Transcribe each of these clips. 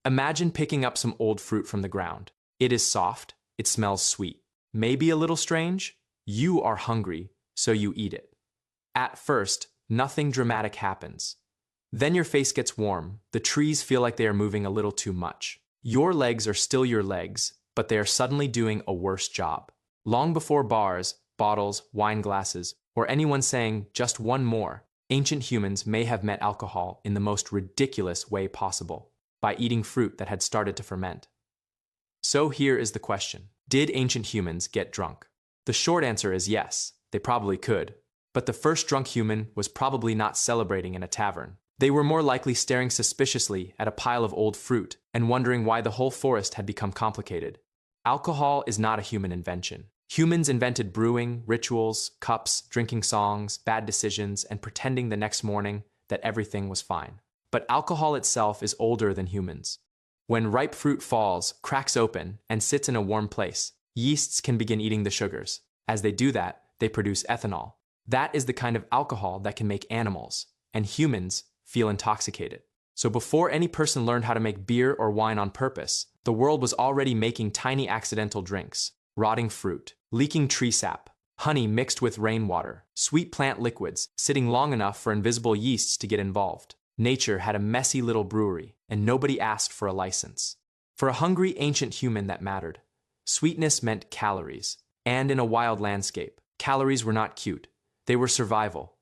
Imagine picking up some old fruit from the ground. It is soft, it smells sweet. Maybe a little strange? You are hungry, so you eat it. At first, nothing dramatic happens. Then your face gets warm, the trees feel like they are moving a little too much. Your legs are still your legs, but they are suddenly doing a worse job. Long before bars, bottles, wine glasses, or anyone saying just one more, ancient humans may have met alcohol in the most ridiculous way possible, by eating fruit that had started to ferment. So here is the question. Did ancient humans get drunk? The short answer is yes, they probably could. But the first drunk human was probably not celebrating in a tavern. They were more likely staring suspiciously at a pile of old fruit and wondering why the whole forest had become complicated. Alcohol is not a human invention. Humans invented brewing, rituals, cups, drinking songs, bad decisions, and pretending the next morning that everything was fine. But alcohol itself is older than humans. When ripe fruit falls, cracks open, and sits in a warm place, yeasts can begin eating the sugars. As they do that, they produce ethanol. That is the kind of alcohol that can make animals, and humans, feel intoxicated. So before any person learned how to make beer or wine on purpose, the world was already making tiny accidental drinks: rotting fruit, leaking tree sap, honey mixed with rainwater, sweet plant liquids sitting long enough for invisible yeasts to get involved. Nature had a messy little brewery, and nobody asked for a license. For a hungry ancient human, that mattered. Sweetness meant calories, and in a wild landscape, calories were not cute. They were survival.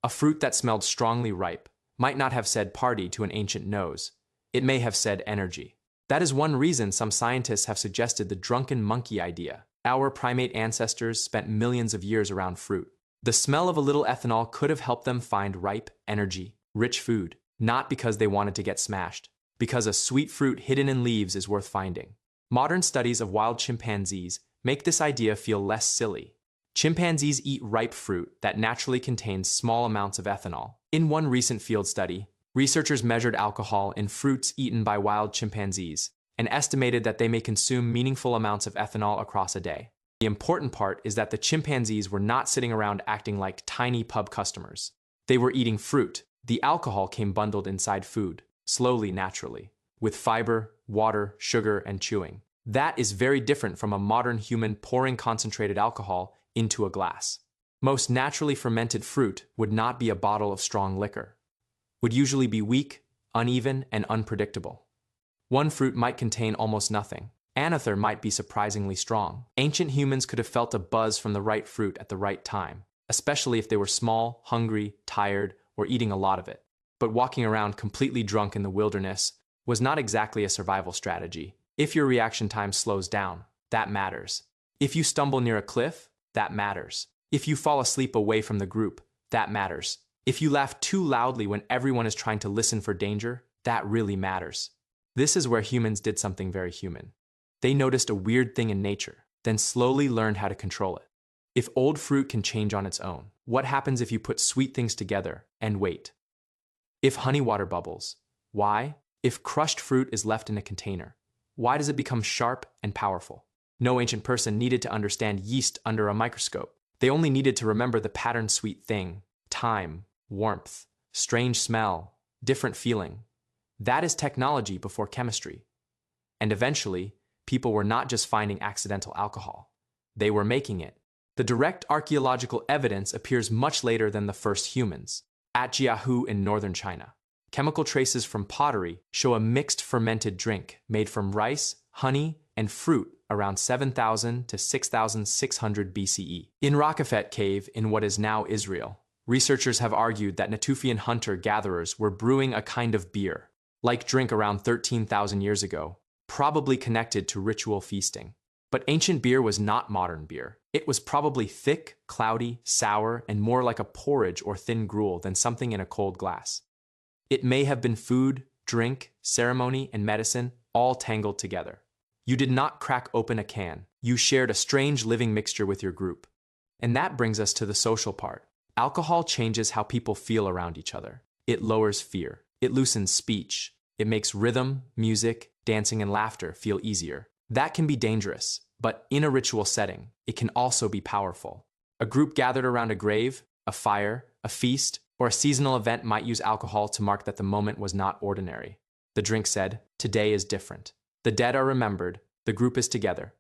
A fruit that smelled strongly ripe might not have said party to an ancient nose. It may have said energy. That is one reason some scientists have suggested the drunken monkey idea. Our primate ancestors spent millions of years around fruit. The smell of a little ethanol could have helped them find ripe, energy, rich food, not because they wanted to get smashed, because a sweet fruit hidden in leaves is worth finding. Modern studies of wild chimpanzees make this idea feel less silly. Chimpanzees eat ripe fruit that naturally contains small amounts of ethanol. In one recent field study, researchers measured alcohol in fruits eaten by wild chimpanzees and estimated that they may consume meaningful amounts of ethanol across a day. The important part is that the chimpanzees were not sitting around acting like tiny pub customers. They were eating fruit. The alcohol came bundled inside food, slowly, naturally, with fiber, water, sugar, and chewing. That is very different from a modern human pouring concentrated alcohol into a glass. Most naturally fermented fruit would not be a bottle of strong liquor. Would usually be weak, uneven, and unpredictable. One fruit might contain almost nothing. Another might be surprisingly strong. Ancient humans could have felt a buzz from the right fruit at the right time, especially if they were small, hungry, tired, or eating a lot of it. But walking around completely drunk in the wilderness was not exactly a survival strategy. If your reaction time slows down, that matters. If you stumble near a cliff, that matters. If you fall asleep away from the group, that matters. If you laugh too loudly when everyone is trying to listen for danger, that really matters. This is where humans did something very human. They noticed a weird thing in nature, then slowly learned how to control it. If old fruit can change on its own, what happens if you put sweet things together and wait? If honey water bubbles, why? If crushed fruit is left in a container, why does it become sharp and powerful? No ancient person needed to understand yeast under a microscope. They only needed to remember the patterned sweet thing: time, warmth, strange smell, different feeling. That is technology before chemistry. And eventually, people were not just finding accidental alcohol. They were making it. The direct archaeological evidence appears much later than the first humans. At Jiahu in northern China, chemical traces from pottery show a mixed fermented drink made from rice, honey, and fruit around 7,000 to 6,600 BCE. In Raqefet Cave in what is now Israel, researchers have argued that Natufian hunter-gatherers were brewing a kind of beer, like drink around 13,000 years ago, probably connected to ritual feasting. But ancient beer was not modern beer. It was probably thick, cloudy, sour, and more like a porridge or thin gruel than something in a cold glass. It may have been food, drink, ceremony, and medicine all tangled together. You did not crack open a can. You shared a strange living mixture with your group. And that brings us to the social part. Alcohol changes how people feel around each other. It lowers fear. It loosens speech. It makes rhythm, music, dancing, and laughter feel easier. That can be dangerous, but in a ritual setting, it can also be powerful. A group gathered around a grave, a fire, a feast, or a seasonal event might use alcohol to mark that the moment was not ordinary. The drink said, "Today is different. The dead are remembered, the group is together.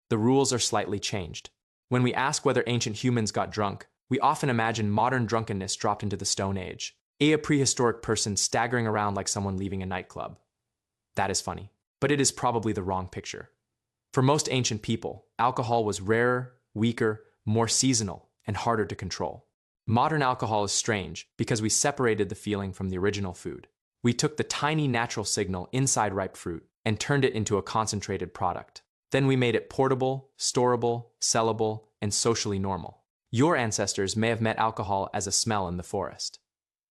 The rules are slightly changed." When we ask whether ancient humans got drunk, we often imagine modern drunkenness dropped into the Stone Age, a prehistoric person staggering around like someone leaving a nightclub. That is funny, but it is probably the wrong picture. For most ancient people, alcohol was rarer, weaker, more seasonal, and harder to control. Modern alcohol is strange because we separated the feeling from the original food. We took the tiny natural signal inside ripe fruit and turned it into a concentrated product. Then we made it portable, storable, sellable, and socially normal. Your ancestors may have met alcohol as a smell in the forest.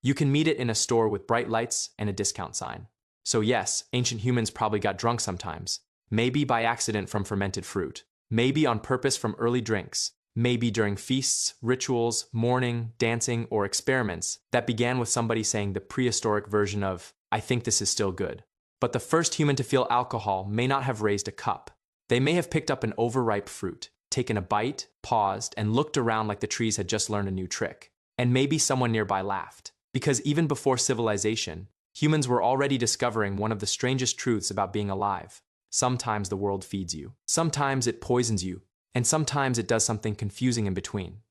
You can meet it in a store with bright lights and a discount sign. So yes, ancient humans probably got drunk sometimes. Maybe by accident from fermented fruit. Maybe on purpose from early drinks. Maybe during feasts, rituals, mourning, dancing, or experiments that began with somebody saying the prehistoric version of, "I think this is still good." But the first human to feel alcohol may not have raised a cup. They may have picked up an overripe fruit, taken a bite, paused, and looked around like the trees had just learned a new trick. And maybe someone nearby laughed. Because even before civilization, humans were already discovering one of the strangest truths about being alive. Sometimes the world feeds you. Sometimes it poisons you. And sometimes it does something confusing in between.